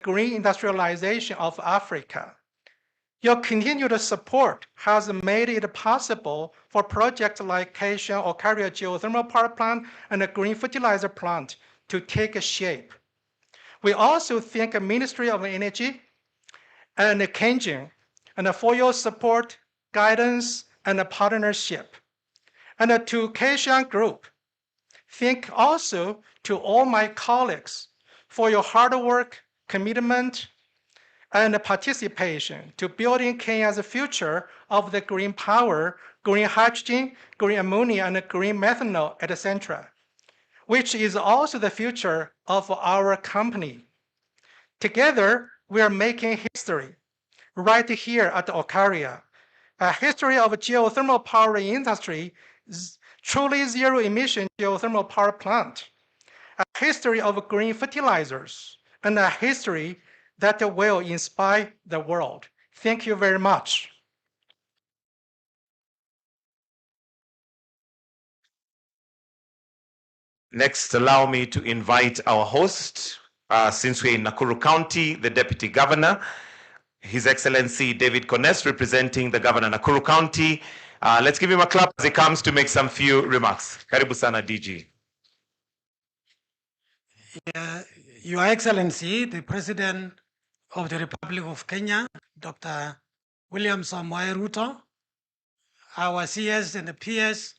green industrialization of Africa. Your continued support has made it possible for projects like Olkaria Geothermal Power Plant and the Green Fertiliser Plant to take shape. We also thank the Ministry of Energy and Kenjin and for your support, guidance, and partnership. And to Kaishan Group, thank also to all my colleagues for your hard work, commitment, and participation to building Kenya's future of the green power, green hydrogen, green ammonia, and green methanol, etc., which is also the future of our company. Together, we are making history right here at Olkaria, a history of geothermal power industry, truly zero-emission geothermal power plant, a history of green fertilizers, and a history that will inspire the world. Thank you very much. Next, allow me to invite our host, since we're in Nakuru County, the Deputy Governor, His Excellency David Kones, representing the Governor Nakuru County. Let's give him a clap as he comes to make some few remarks. Karibu sana, DG. Your Excellency, the President of the Republic of Kenya, Dr. William Samoei Ruto, our CS and the PS,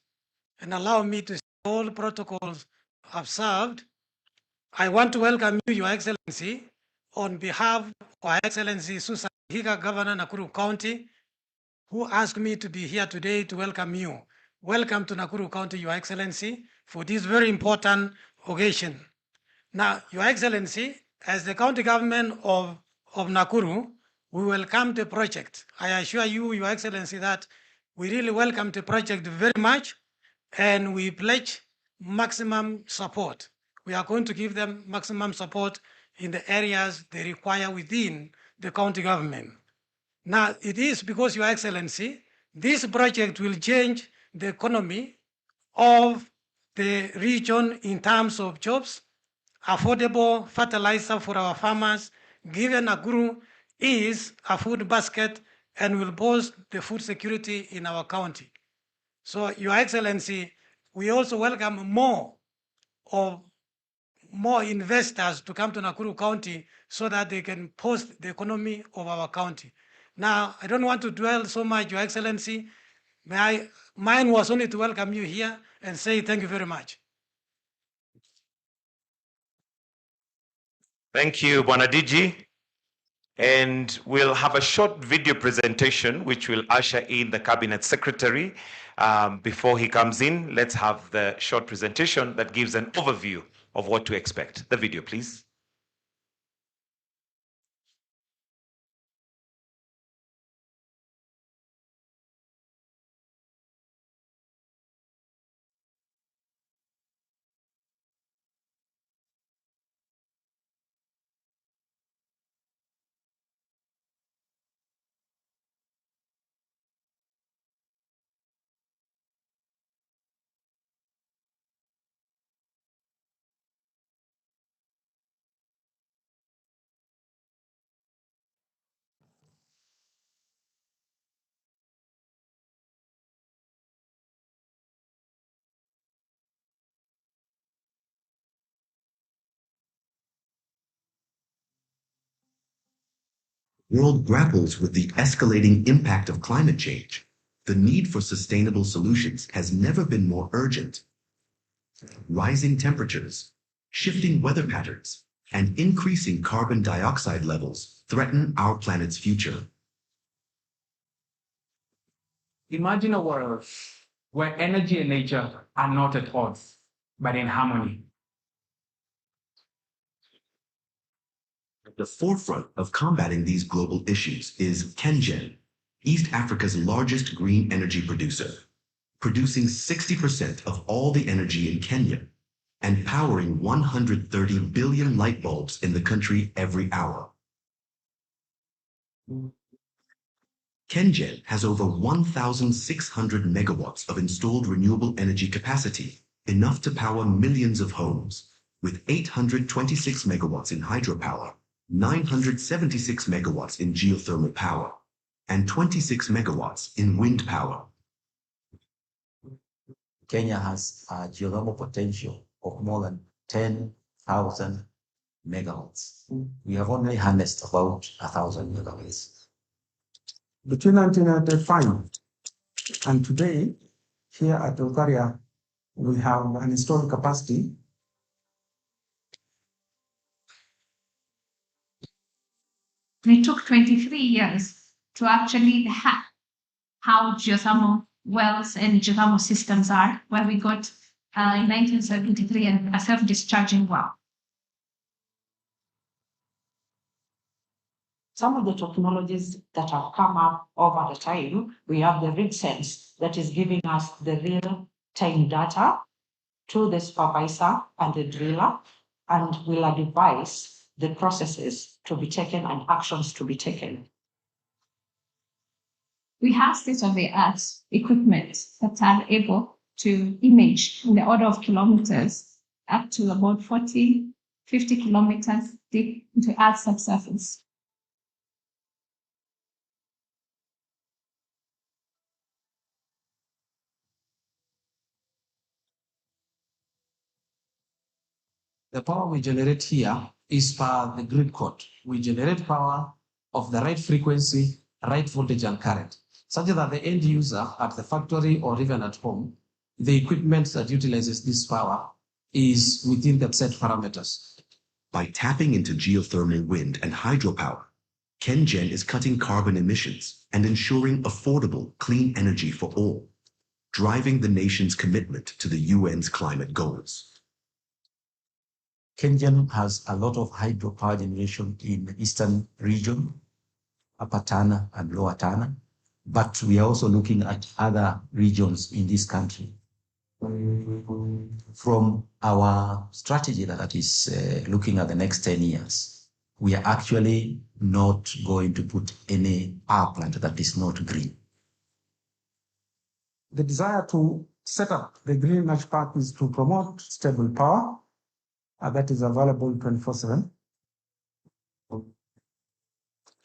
and allow me to see all protocols observed. I want to welcome you, Your Excellency, on behalf of Our Excellency Susan Higa, Governor Nakuru County, who asked me to be here today to welcome you. Welcome to Nakuru County, Your Excellency, for this very important occasion. Now, Your Excellency, as the county government of Nakuru, we welcome the project. I assure you, Your Excellency, that we really welcome the project very much, and we pledge maximum support. We are going to give them maximum support in the areas they require within the county government. Now, it is because, Your Excellency, this project will change the economy of the region in terms of jobs, affordable fertilizer for our farmers, given Nakuru is a food basket and will boost the food security in our county. So, Your Excellency, we also welcome more investors to come to Nakuru County so that they can boost the economy of our county. Now, I don't want to dwell so much, Your Excellency. Mine was only to welcome you here and say thank you very much. Thank you, Bwana DG. And we'll have a short video presentation which will usher in the Cabinet Secretary. Before he comes in, let's have the short presentation that gives an overview of what to expect. The video, please. World grapples with the escalating impact of climate change, the need for sustainable solutions has never been more urgent. Rising temperatures, shifting weather patterns, and increasing carbon dioxide levels threaten our planet's future. Imagine a world where energy and nature are not at odds, but in harmony. At the forefront of combating these global issues is KenGen, East Africa's largest green energy producer, producing 60% of all the energy in Kenya and powering 130 billion light bulbs in the country every hour. KenGen has over 1,600 megawatts of installed renewable energy capacity, enough to power millions of homes, with 826 megawatts in hydropower, 976 megawatts in geothermal power, and 26 megawatts in wind power. Kenya has a geothermal potential of more than 10,000 megawatts. We have only harnessed about 1,000 megawatts. Between 1995 and today, here at Olkaria, we have an installed capacity. It took 23 years to actually hack how geothermal wells and geothermal systems are, where we got in 1973 a self-discharging well. Some of the technologies that have come up over the time, we have the RigSense that is giving us the real-time data to the supervisor and the driller, and will advise the processes to be taken and actions to be taken. We have state-of-the-art equipment that are able to image in the order of kilometers up to about 40, 50 kilometers deep into Earth's subsurface. The power we generate here is per the grid code. We generate power of the right frequency, right voltage and current, such that the end user at the factory or even at home, the equipment that utilizes this power is within the set parameters. By tapping into geothermal wind and hydropower, KenGen is cutting carbon emissions and ensuring affordable, clean energy for all, driving the nation's commitment to the UN's climate goals. KenGen has a lot of hydropower generation in the eastern region, Upper Tana and Lower Tana, but we are also looking at other regions in this country. From our strategy that is looking at the next 10 years, we are actually not going to put any power plant that is not green. The desire to set up the Green Energy Park is to promote stable power that is available 24/7.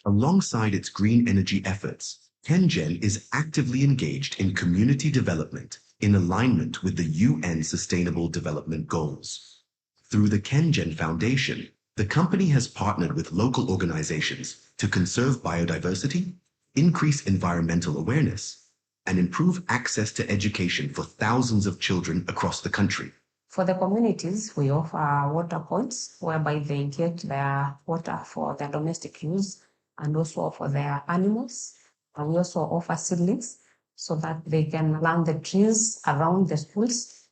Alongside its green energy efforts, KenGen is actively engaged in community development in alignment with the UN Sustainable Development Goals. Through the KenGen Foundation, the company has partnered with local organizations to conserve biodiversity, increase environmental awareness, and improve access to education for thousands of children across the country. For the communities, we offer water points whereby they get their water for their domestic use and also for their animals. And we also offer seedlings so that they can plant the trees around the schools.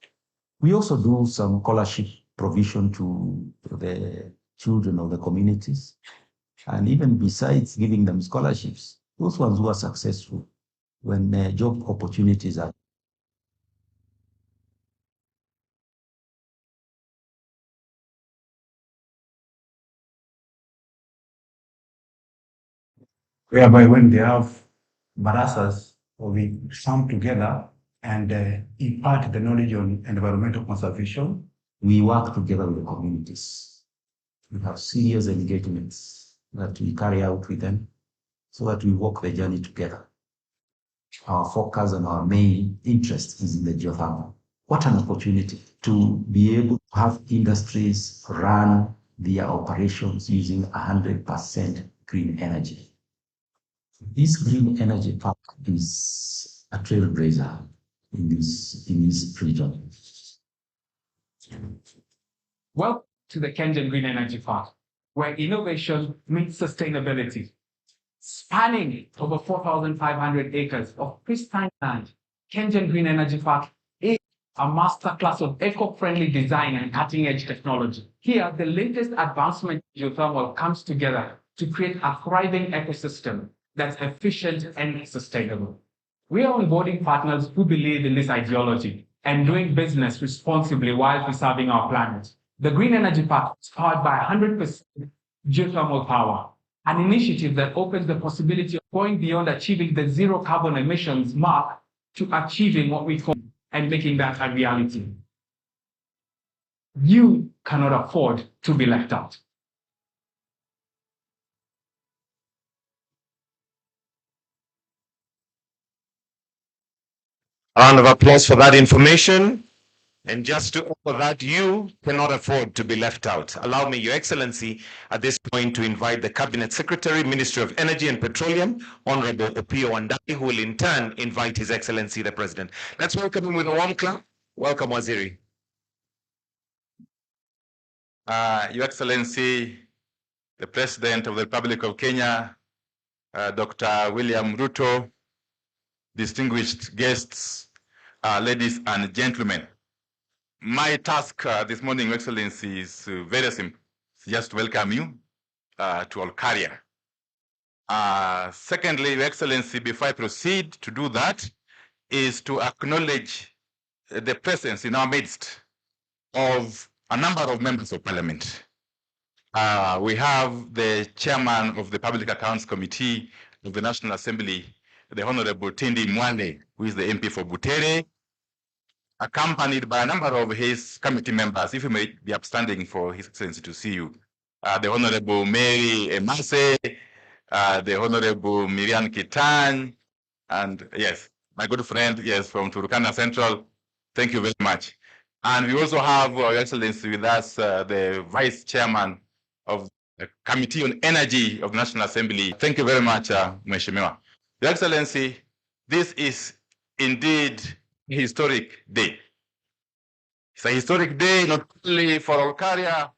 We also do some scholarship provision to the children of the communities. And even besides giving them scholarships, those ones who are successful, when job opportunities are Whereby when they have barasas, we come together and impart the knowledge on environmental conservation. we work together with the communities. We have serious engagements that we carry out with them so that we walk the journey together. Our focus and our main interest is in the geothermal. What an opportunity to be able to have industries run their operations using 100% green energy. This green energy park is a trailblazer in this region. Welcome to the KenGen Green Energy Park, where innovation meets sustainability. Spanning over 4,500 acres of pristine land, KenGen Green Energy Park is a masterclass of eco-friendly design and cutting-edge technology. Here, the latest advancement in geothermal comes together to create a thriving ecosystem that's efficient and sustainable. We are onboarding partners who believe in this ideology and doing business responsibly while preserving our planet. The Green Energy Park is powered by 100% geothermal power, an initiative that opens the possibility of going beyond achieving the zero carbon emissions mark to achieving what we call and making that a reality. You cannot afford to be left out. A round of applause for that information. And just to offer that, you cannot afford to be left out. Allow me, Your Excellency, at this point to invite the Cabinet Secretary, Ministry of Energy and Petroleum, Honorable Opio Wandai, who will in turn invite His Excellency the President. Let's welcome him with a warm clap. Welcome, Waziri. Your Excellency, the President of the Republic of Kenya, Dr. William Ruto, distinguished guests, ladies and gentlemen. My task this morning, Your Excellency, is very simple. It's just to welcome you to Olkaria. Secondly, Your Excellency, before I proceed to do that, is to acknowledge the presence in our midst of a number of members of parliament. We have the chairman of the Public Accounts Committee of the National Assembly, the Honorable Tindi Mwale, who is the MP for Butere, accompanied by a number of his committee members, if you may be upstanding for His Excellency to see you. The Honorable Mary Emase, the Honorable Miriam Kitan, and yes, my good friend, yes, from Turkana Central. Thank you very much. And we also have, Your Excellency, with us, the Vice Chairman of the Committee on Energy of the National Assembly. Thank you very much, Mheshimiwa. Your Excellency, this is indeed a historic day. It's a historic day not only for Olkaria,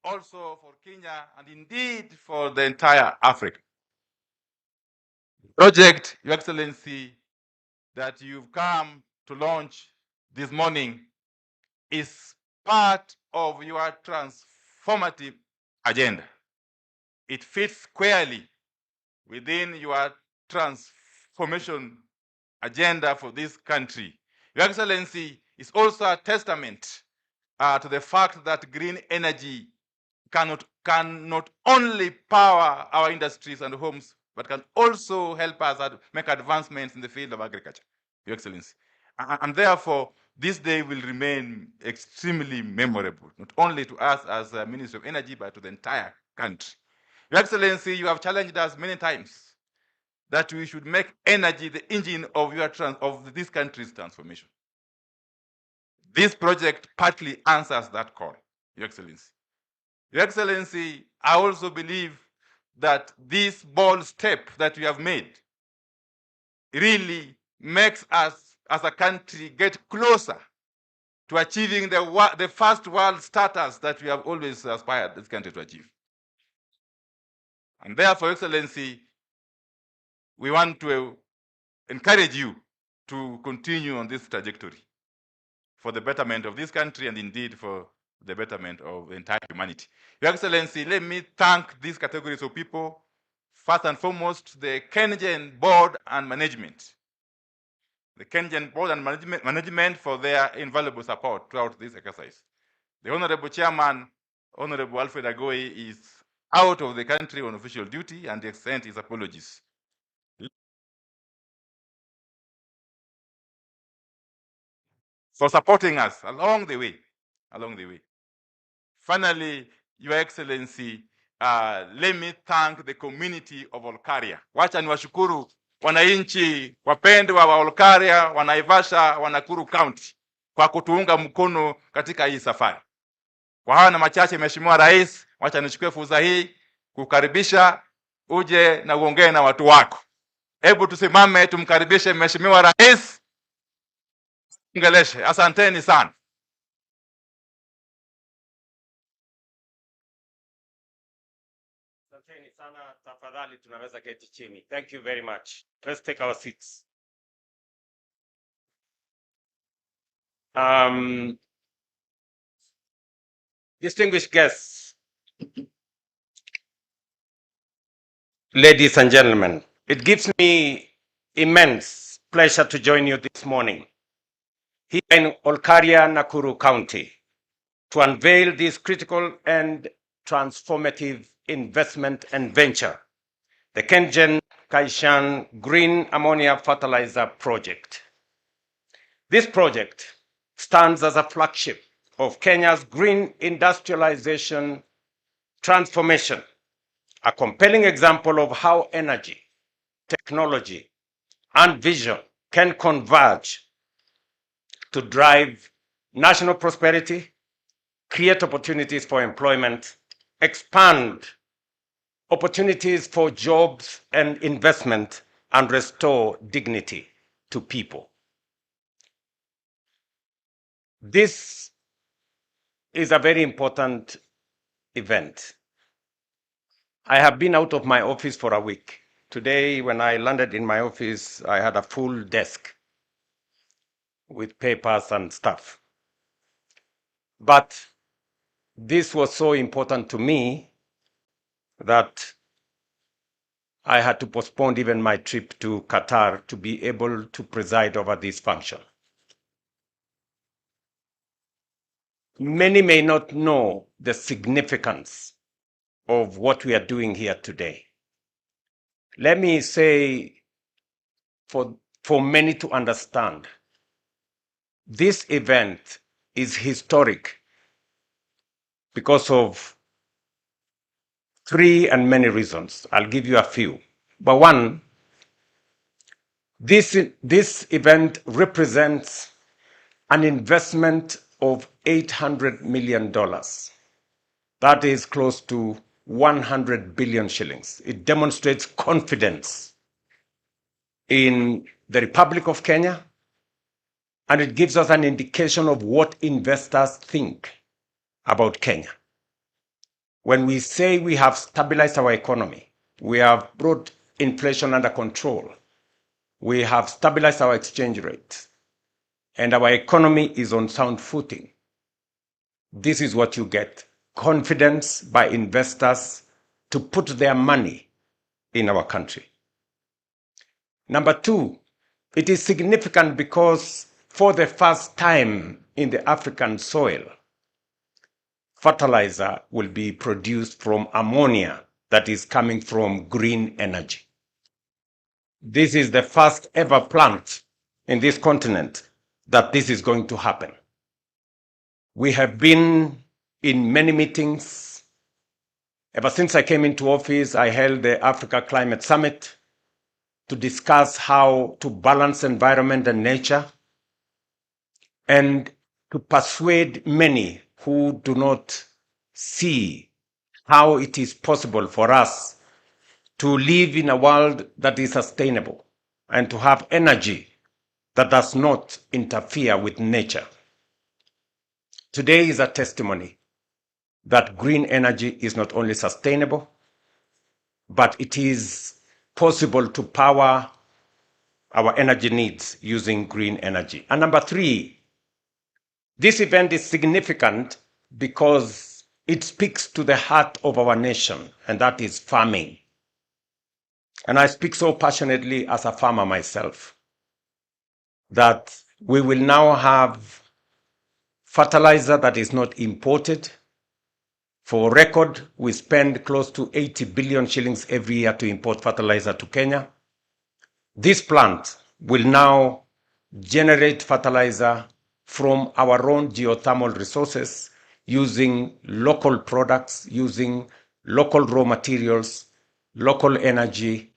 also for Kenya, and indeed for the entire Africa. The project, Your Excellency, that you've come to launch this morning is part of your transformative agenda. It fits squarely within your transformation agenda for this country. Your Excellency, is also a testament to the fact that green energy can not only power our industries and homes, but can also help us make advancements in the field of agriculture, Your Excellency. And therefore, this day will remain extremely memorable, not only to us as a Ministry of Energy, but to the entire country. Your Excellency, you have challenged us many times that we should make energy the engine of this country's transformation. This project partly answers that call, Your Excellency. Your Excellency, I also believe that this bold step that we have made really makes us as a country get closer to achieving the first world status that we have always aspired this country to achieve. And therefore, Excellency, we want to encourage you to continue on this trajectory for the betterment of this country and indeed for the betterment of the entire humanity. Your Excellency, let me thank these categories of people. First and foremost, the Kenyan Board and Management. The Kenyan Board and Management for their invaluable support throughout this exercise. The Honorable Chairman, Honorable Alfred Agoy, is out of the country on official duty and extends his apologies. For supporting us along the way. Finally, Your Excellency, let me thank the community of Olkaria. Wacha niwashukuru wananchi wapendwa wa Olkaria, Wanaivasha, Wanakuru County kwa kutuunga mkono katika hii safari. Kwa haya na machache, Mheshimiwa Rais, wacha nichukue fursa hii kukaribisha uje na uongee na watu wako. Hebu tusimame tumkaribishe Mheshimiwa Rais. Ngeleshe, asanteni sana. Asanteni sana, tafadhali tunaweza keti chini. Thank you very much. Let's take our seats. Distinguished guests, ladies and gentlemen, it gives me immense pleasure to join you this morning here in Olkaria, Nakuru County, to unveil this critical and transformative investment and venture, the Kengen Kaishan Green Ammonia Fertilizer Project. This project stands as a flagship of Kenya's green industrialization transformation, a compelling example of how energy, technology, and vision can converge to drive national prosperity, create opportunities for employment, expand opportunities for jobs and investment, and restore dignity to people. This is a very important event. I have been out of my office for a week. Today, when I landed in my office, I had a full desk with papers and stuff. But this was so important to me that I had to postpone even my trip to Qatar to be able to preside over this function. Many may not know the significance of what we are doing here today. Let me say, for many to understand, this event is historic because of three and many reasons. I'll give you a few. But one, this event represents an investment of $800 million. That is close to 100 billion shillings. It demonstrates confidence in the Republic of Kenya, and it gives us an indication of what investors think about Kenya. When we say we have stabilized our economy, we have brought inflation under control, we have stabilized our exchange rate, and our economy is on sound footing, this is what you get: confidence by investors to put their money in our country. Number two, it is significant because for the first time in the African soil, fertilizer will be produced from ammonia that is coming from green energy. This is the first ever plant in this continent that this is going to happen. We have been in many meetings. Ever since I came into office, I held the Africa Climate Summit to discuss how to balance environment and nature, and to persuade many who do not see how it is possible for us to live in a world that is sustainable and to have energy that does not interfere with nature. Today is a testimony that green energy is not only sustainable, but it is possible to power our energy needs using green energy. And number three, this event is significant because it speaks to the heart of our nation, and that is farming. And I speak so passionately as a farmer myself that we will now have fertilizer that is not imported. For record, we spend close to 80 billion shillings every year to import fertilizer to Kenya. This plant will now generate fertilizer from our own geothermal resources, using local products, using local raw materials, local energy,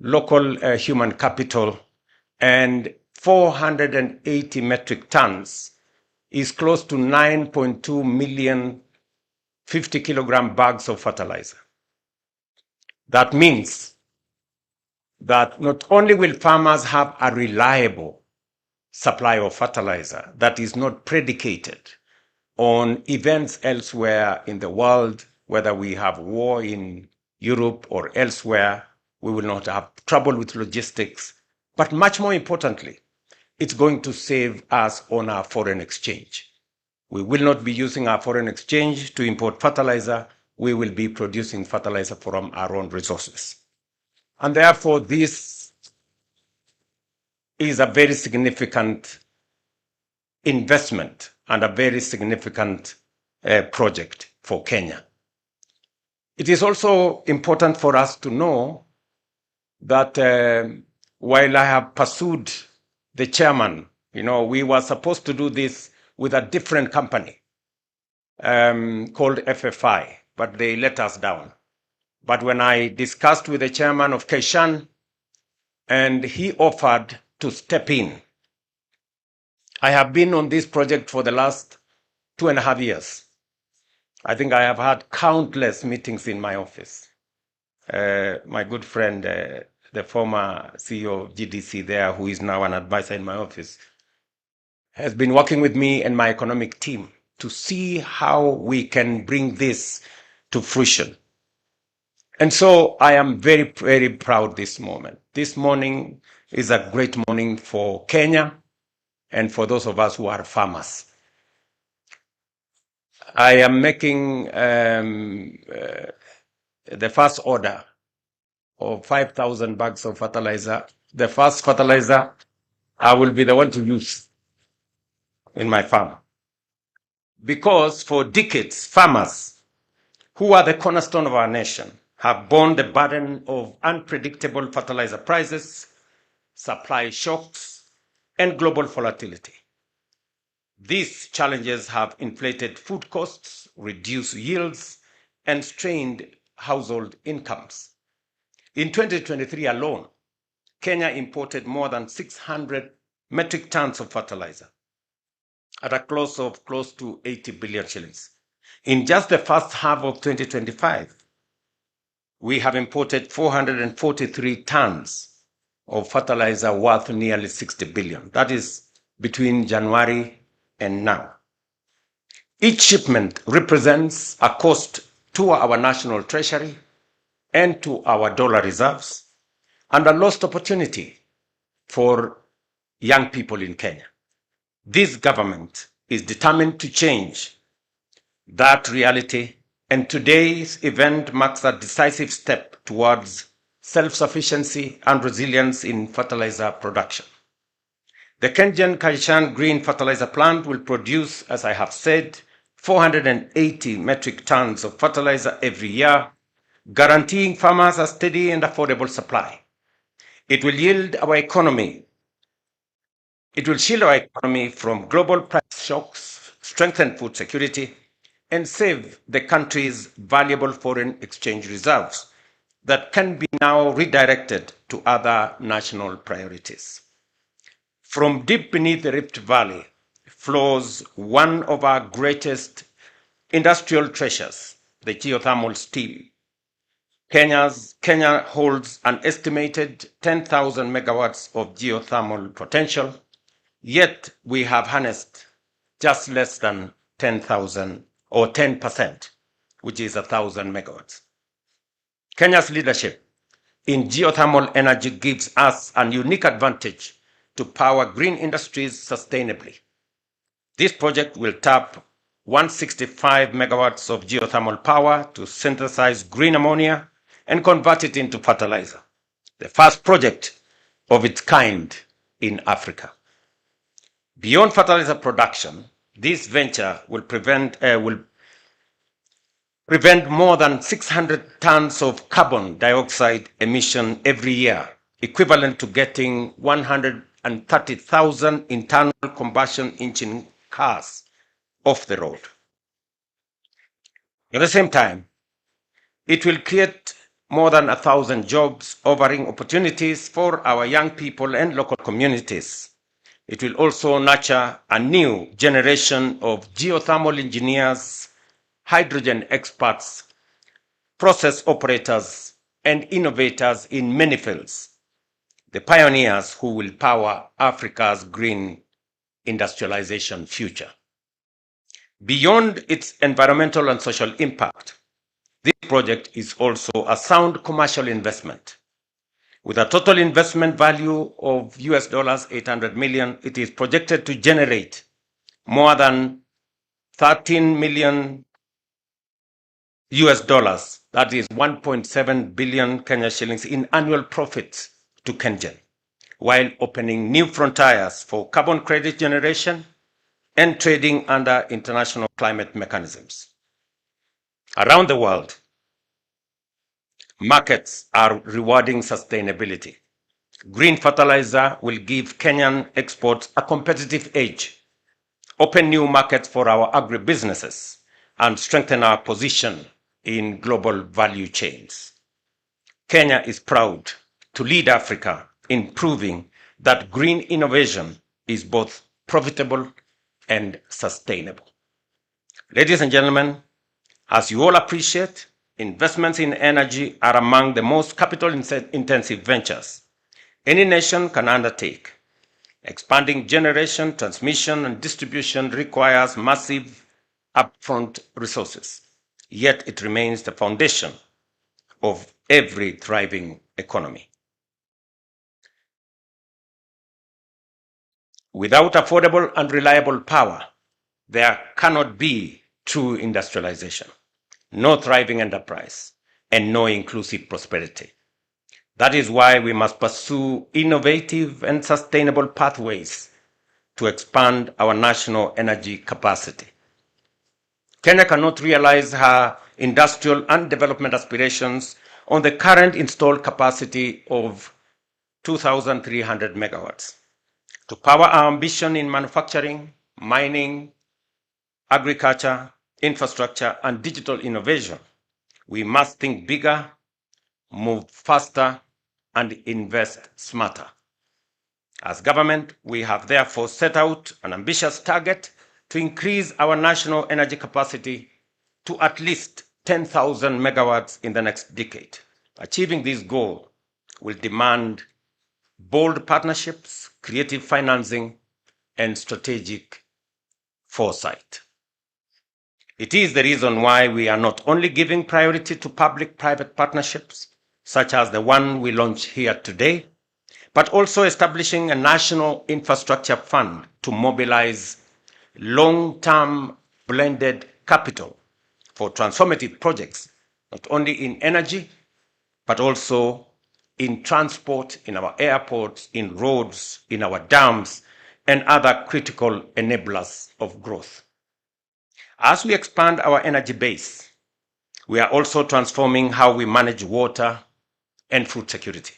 local human capital, and 480 metric tons is close to 9.2 million 50 kilogram bags of fertilizer. That means that not only will farmers have a reliable supply of fertilizer that is not predicated on events elsewhere in the world, whether we have war in Europe or elsewhere, we will not have trouble with logistics, but much more importantly, it's going to save us on our foreign exchange. We will not be using our foreign exchange to import fertilizer. We will be producing fertilizer from our own resources. And therefore, this is a very significant investment and a very significant project for Kenya. It is also important for us to know that while I have pursued the chairman, we were supposed to do this with a different company called FFI, but they let us down. But when I discussed with the chairman of Keshan, and he offered to step in. I have been on this project for the last 2.5 years. I think I have had countless meetings in my office. My good friend, the former CEO of GDC there, who is now an advisor in my office, has been working with me and my economic team to see how we can bring this to fruition. And so I am very, very proud this moment. This morning is a great morning for Kenya and for those of us who are farmers. I am making the first order of 5,000 bags of fertilizer. The first fertilizer I will be the one to use in my farm. Because for decades, farmers, who are the cornerstone of our nation, have borne the burden of unpredictable fertilizer prices, supply shocks, and global volatility. These challenges have inflated food costs, reduced yields, and strained household incomes. In 2023 alone, Kenya imported more than 600 metric tons of fertilizer at a cost of close to 80 billion shillings. In just the first half of 2025, we have imported 443 tons of fertilizer worth nearly 60 billion. That is between January and now. Each shipment represents a cost to our national treasury and to our dollar reserves, and a lost opportunity for young people in Kenya. This government is determined to change that reality, and today's event marks a decisive step towards self-sufficiency and resilience in fertilizer production. The Kenyan Kaishan Green Fertilizer Plant will produce, as I have said, 480 metric tons of fertilizer every year, guaranteeing farmers a steady and affordable supply. It will shield our economy from global price shocks, strengthen food security, and save the country's valuable foreign exchange reserves that can be now redirected to other national priorities. From deep beneath the Rift Valley flows one of our greatest industrial treasures, the geothermal steel. Kenya holds an estimated 10,000 megawatts of geothermal potential, yet we have harnessed just less than 10,000 or 10%, which is 1,000 megawatts. Kenya's leadership in geothermal energy gives us a unique advantage to power green industries sustainably. This project will tap 165 megawatts of geothermal power to synthesize green ammonia and convert it into fertilizer, the first project of its kind in Africa. Beyond fertilizer production, this venture will prevent more than 600 tons of carbon dioxide emission every year, equivalent to getting 130,000 internal combustion engine cars off the road. At the same time, it will create more than 1,000 jobs, offering opportunities for our young people and local communities. It will also nurture a new generation of geothermal engineers, hydrogen experts, process operators, and innovators in many fields, the pioneers who will power Africa's green industrialization future. Beyond its environmental and social impact, this project is also a sound commercial investment. With a total investment value of US dollars 800 million, it is projected to generate more than 13 million US dollars, that is 1.7 billion Kenya shillings in annual profits to Kengen, while opening new frontiers for carbon credit generation and trading under international climate mechanisms. Around the world, markets are rewarding sustainability. Green fertilizer will give Kenyan exports a competitive edge, open new markets for our agribusinesses, and strengthen our position in global value chains. Kenya is proud to lead Africa in proving that green innovation is both profitable and sustainable. Ladies and gentlemen, as you all appreciate, investments in energy are among the most capital-intensive ventures any nation can undertake. Expanding generation, transmission, and distribution requires massive upfront resources, yet it remains the foundation of every thriving economy. Without affordable and reliable power, there cannot be true industrialization, no thriving enterprise, and no inclusive prosperity. That is why we must pursue innovative and sustainable pathways to expand our national energy capacity. Kenya cannot realize her industrial and development aspirations on the current installed capacity of 2,300 megawatts. To power our ambition in manufacturing, mining, agriculture, infrastructure, and digital innovation, we must think bigger, move faster, and invest smarter. As government, we have therefore set out an ambitious target to increase our national energy capacity to at least 10,000 megawatts in the next decade. Achieving this goal will demand bold partnerships, creative financing, and strategic foresight. It is the reason why we are not only giving priority to public-private partnerships, such as the one we launched here today, but also establishing a national infrastructure fund to mobilize long-term blended capital for transformative projects, not only in energy, but also in transport, in our airports, in roads, in our dams, and other critical enablers of growth. As we expand our energy base, we are also transforming how we manage water and food security.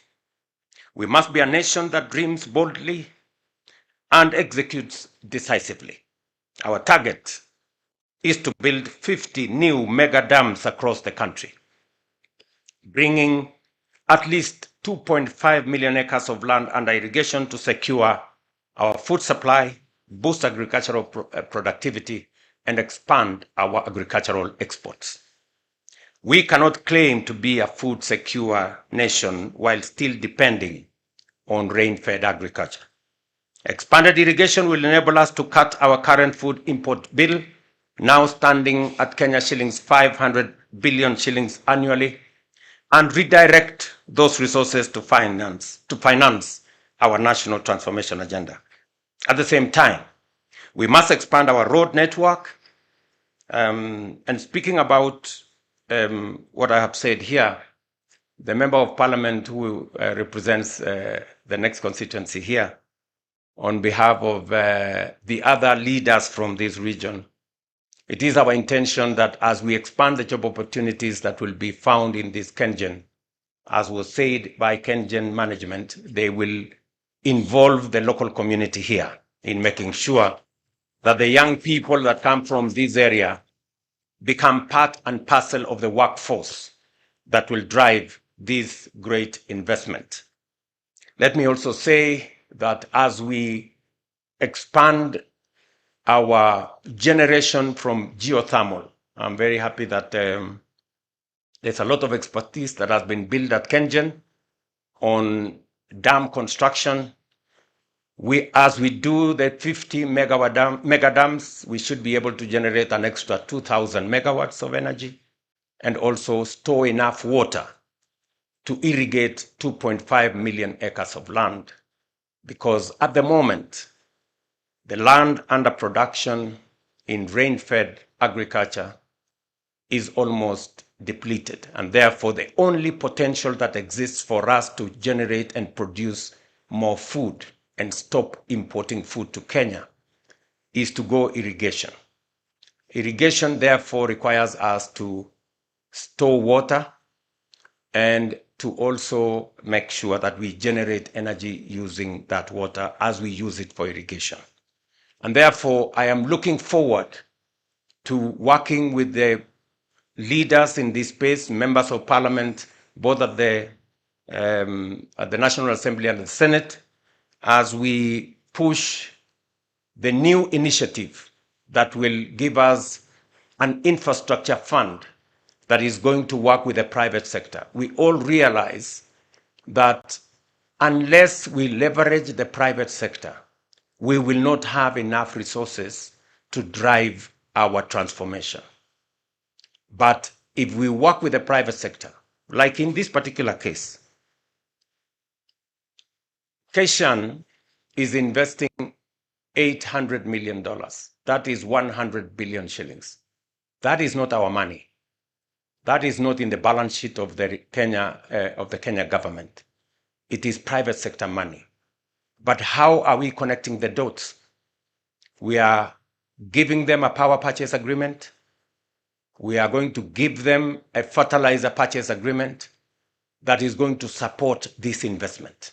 We must be a nation that dreams boldly and executes decisively. Our target is to build 50 new mega dams across the country, bringing at least 2.5 million acres of land under irrigation to secure our food supply, boost agricultural productivity, and expand our agricultural exports. We cannot claim to be a food secure nation while still depending on rain-fed agriculture. Expanded irrigation will enable us to cut our current food import bill, now standing at Kenya shillings 500 billion shillings annually, and redirect those resources to finance our national transformation agenda. At the same time, we must expand our road network. And speaking about what I have said here, the Member of Parliament who represents the next constituency here, on behalf of the other leaders from this region, it is our intention that as we expand the job opportunities that will be found in this KenGen, as was said by KenGen management, they will involve the local community here in making sure that the young people that come from this area become part and parcel of the workforce that will drive this great investment. Let me also say that as we expand our generation from geothermal, I'm very happy that there's a lot of expertise that has been built at KenGen on dam construction. As we do the 50 mega dams, we should be able to generate an extra 2,000 megawatts of energy and also store enough water to irrigate 2.5 million acres of land. Because at the moment, the land under production in rain-fed agriculture is almost depleted. And therefore, the only potential that exists for us to generate and produce more food and stop importing food to Kenya is to go irrigation. Irrigation, therefore, requires us to store water and to also make sure that we generate energy using that water as we use it for irrigation. And therefore, I am looking forward to working with the leaders in this space, members of parliament, both at the National Assembly and the Senate, as we push the new initiative that will give us an infrastructure fund that is going to work with the private sector. We all realize that unless we leverage the private sector, we will not have enough resources to drive our transformation. But if we work with the private sector, like in this particular case, Keshan is investing $800 million. That is 100 billion shillings. That is not our money. That is not in the balance sheet of the Kenya government. It is private sector money. But how are we connecting the dots? We are giving them a power purchase agreement. We are going to give them a fertilizer purchase agreement that is going to support this investment.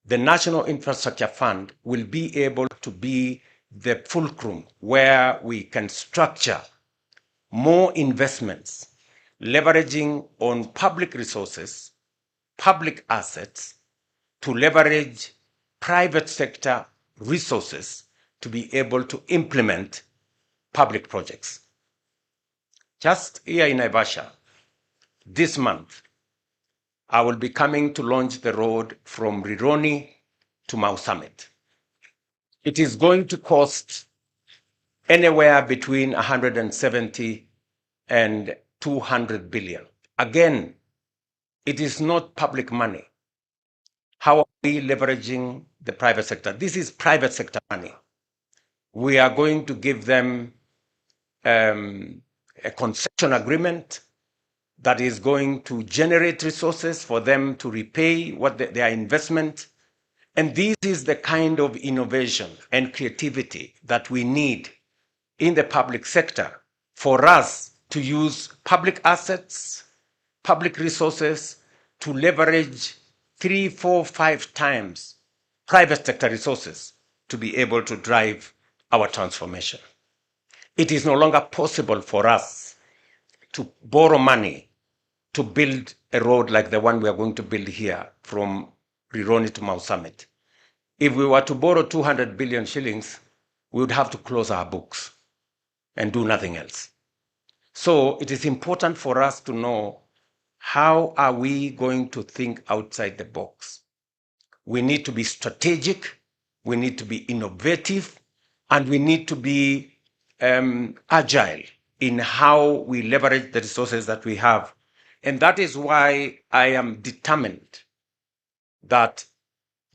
The National Infrastructure Fund will be able to be the fulcrum where we can structure more investments, leveraging on public resources, public assets, to leverage private sector resources to be able to implement public projects. Just here in Naivasha, this month, I will be coming to launch the road from Rironi to Mau Summit. It is going to cost anywhere between 170 and 200 billion. Again, it is not public money. How are we leveraging the private sector? This is private sector money. We are going to give them a concession agreement that is going to generate resources for them to repay their investment. And this is the kind of innovation and creativity that we need in the public sector for us to use public assets, public resources to leverage 3, 4, 5 times private sector resources to be able to drive our transformation. It is no longer possible for us to borrow money to build a road like the one we are going to build here from Rironi to Mau Summit. If we were to borrow 200 billion shillings, we would have to close our books and do nothing else. So it is important for us to know, how are we going to think outside the box? We need to be strategic, we need to be innovative, and we need to be agile in how we leverage the resources that we have. And that is why I am determined that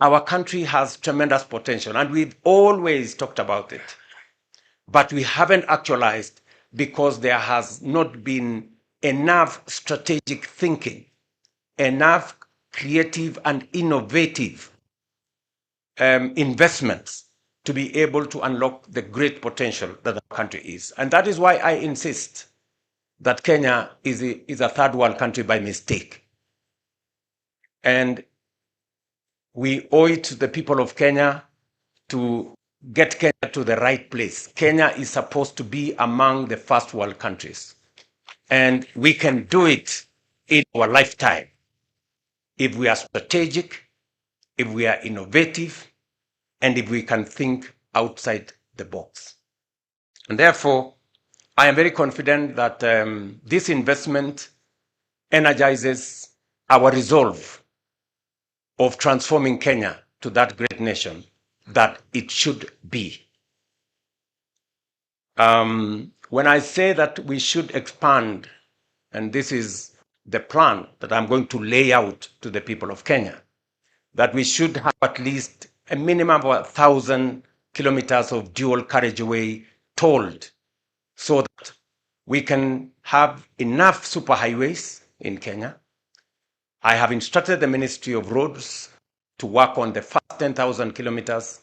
our country has tremendous potential, and we've always talked about it, but we haven't actualized because there has not been enough strategic thinking, enough creative and innovative investments to be able to unlock the great potential that the country is. And that is why I insist that Kenya is a third world country by mistake. And we owe it to the people of Kenya to get Kenya to the right place. Kenya is supposed to be among the first world countries. And we can do it in our lifetime if we are strategic, if we are innovative, and if we can think outside the box. And therefore, I am very confident that this investment energizes our resolve of transforming Kenya to that great nation that it should be. When I say that we should expand, and this is the plan that I'm going to lay out to the people of Kenya, that we should have at least a minimum of 1,000 kilometers of dual carriageway tolled, so that we can have enough superhighways in Kenya. I have instructed the Ministry of Roads to work on the first 10,000 kilometers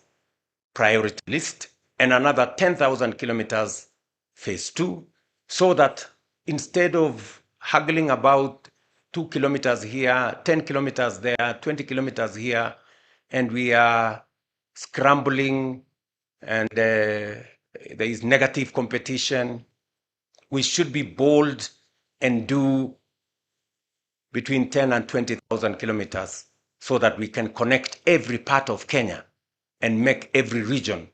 priority list and another 10,000 kilometers phase 2, so that instead of haggling about 2 kilometers here, 10 kilometers there, 20 kilometers here, and we are scrambling and there is negative competition, we should be bold and do between 10 and 20,000 kilometers so that we can connect every part of Kenya and make every region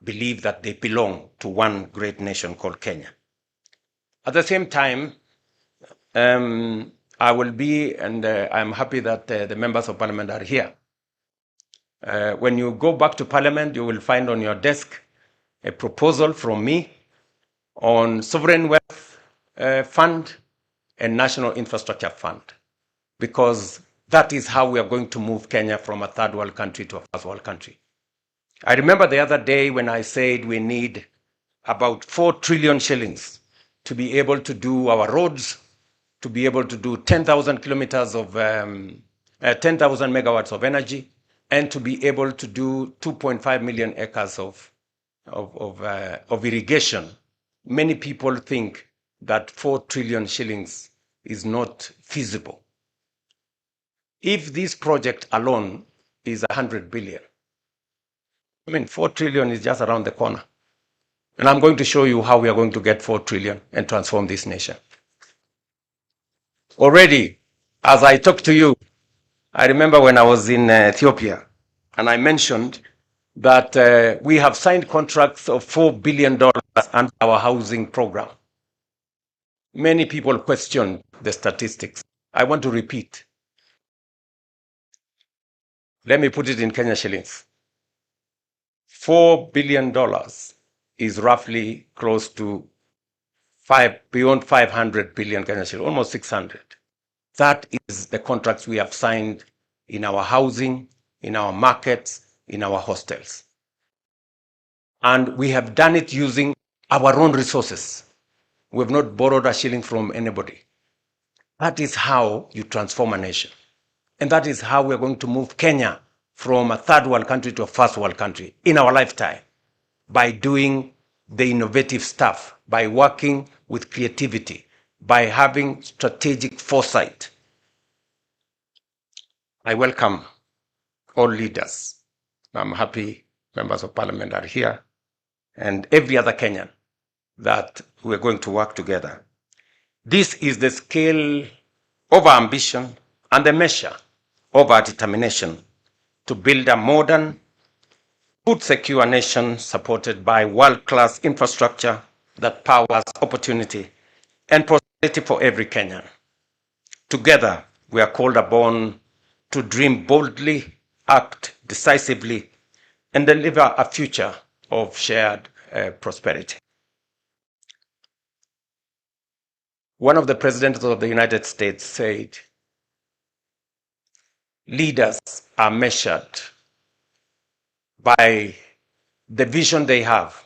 believe that they belong to one great nation called Kenya. At the same time, I will be, and I'm happy that the members of parliament are here. When you go back to parliament, you will find on your desk a proposal from me on sovereign wealth fund and national infrastructure fund, because that is how we are going to move Kenya from a third world country to a first world country. I remember the other day when I said we need about 4 trillion shillings to be able to do our roads, to be able to do 10,000 kilometers of, 10,000 megawatts of energy, and to be able to do 2.5 million acres of irrigation. Many people think that 4 trillion shillings is not feasible. If this project alone is 100 billion, 4 trillion is just around the corner. And I'm going to show you how we are going to get 4 trillion and transform this nation. Already, as I talk to you, I remember when I was in Ethiopia, and I mentioned that we have signed contracts of $4 billion under our housing program. Many people questioned the statistics. I want to repeat. Let me put it in Kenya shillings. $4 billion is roughly close to beyond 500 billion Kenya shillings, almost 600. That is the contracts we have signed in our housing, in our markets, in our hostels. And we have done it using our own resources. We have not borrowed a shilling from anybody. That is how you transform a nation. And that is how we're going to move Kenya from a third world country to a first world country in our lifetime, by doing the innovative stuff, by working with creativity, by having strategic foresight. I welcome all leaders. I'm happy members of parliament are here, and every other Kenyan, that we're going to work together. This is the scale of our ambition and the measure of our determination to build a modern, food-secure nation supported by world-class infrastructure that powers opportunity and prosperity for every Kenyan. Together, we are called upon to dream boldly, act decisively, and deliver a future of shared prosperity. One of the presidents of the United States said, leaders are measured by the vision they have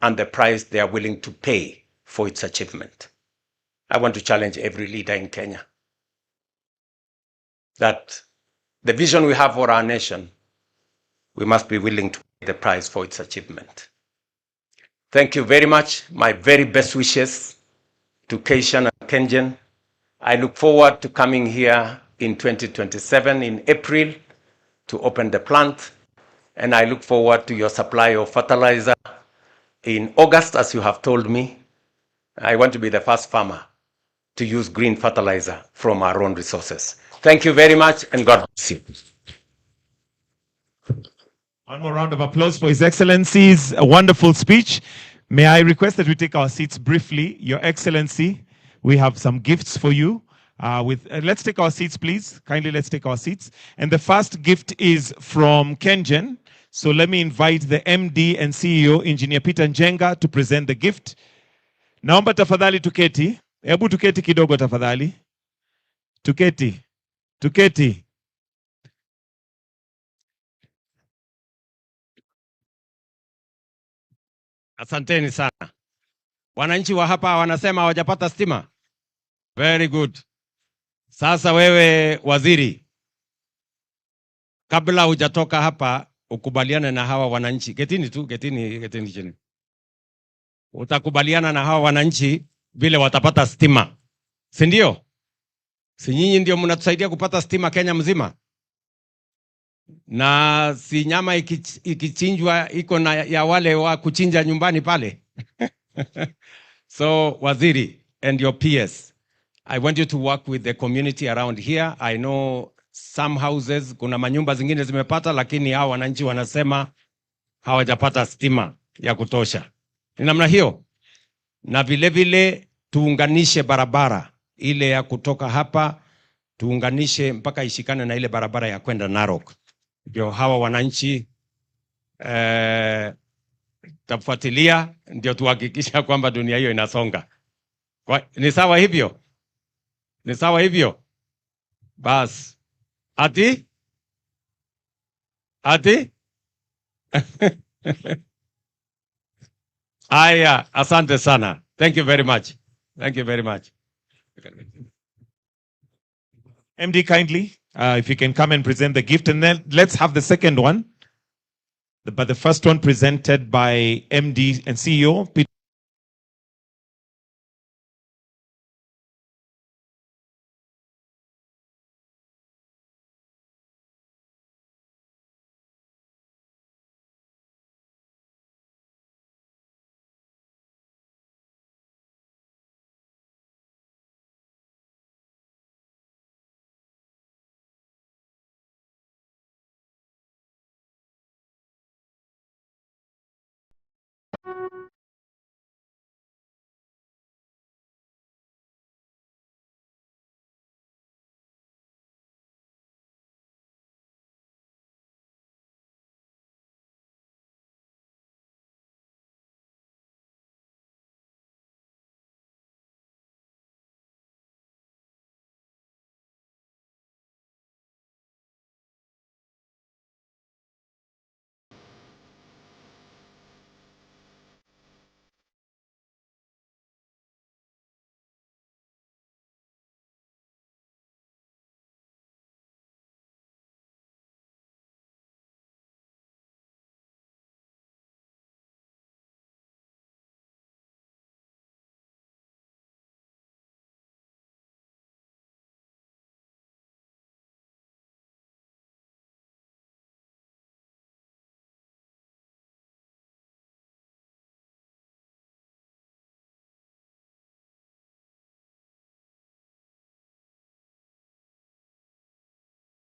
and the price they are willing to pay for its achievement. I want to challenge every leader in Kenya that the vision we have for our nation, we must be willing to pay the price for its achievement. Thank you very much. My very best wishes to Keishan and Kenjen. I look forward to coming here in 2027 in April to open the plant, and I look forward to your supply of fertilizer in August, as you have told me. I want to be the first farmer to use green fertilizer from our own resources. Thank you very much, and God bless you. One more round of applause for His Excellency's wonderful speech. May I request that we take our seats briefly? Your Excellency, we have some gifts for you. Let's take our seats, please. Kindly, let's take our seats. And the first gift is from Kenjen. So let me invite the MD and CEO, Engineer Peter Njenga, to present the gift. Naomba tafadhali tuketi. Hebu tuketi kidogo tafadhali. Tuketi. Tuketi. Asanteni sana. Wananchi wa hapa wanasema hawajapata stima. Very good. Sasa wewe waziri, kabla hujatoka hapa ukubaliane na hawa wananchi. Ketini tu, ketini chini. Utakubaliana na hawa wananchi vile watapata stima. Si ndio? Si nyinyi ndio mnatusaidia kupata stima Kenya mzima? Na si nyama ikichinjwa iko na ya wale wa kuchinja nyumbani pale. So waziri and your peers, I want you to work with the community around here. I know Some houses, kuna manyumba zingine zimepata, lakini hao wananchi wanasema hawajapata stima ya kutosha. Ni namna hiyo. Na vile vile tuunganishe barabara ile ya kutoka hapa, tuunganishe mpaka ishikane na ile barabara ya kwenda Narok. Ndio hawa wananchi tafuatilia, ndio tuhakikisha kwamba dunia hiyo inasonga. Ni sawa hivyo? Ni sawa hivyo? Bas. Ati? Aya, asante sana. Thank you very much. Thank you very much. MD, kindly, if you can come and present the gift, and then let's have the second one. But the first one presented by MD and CEO, Peter.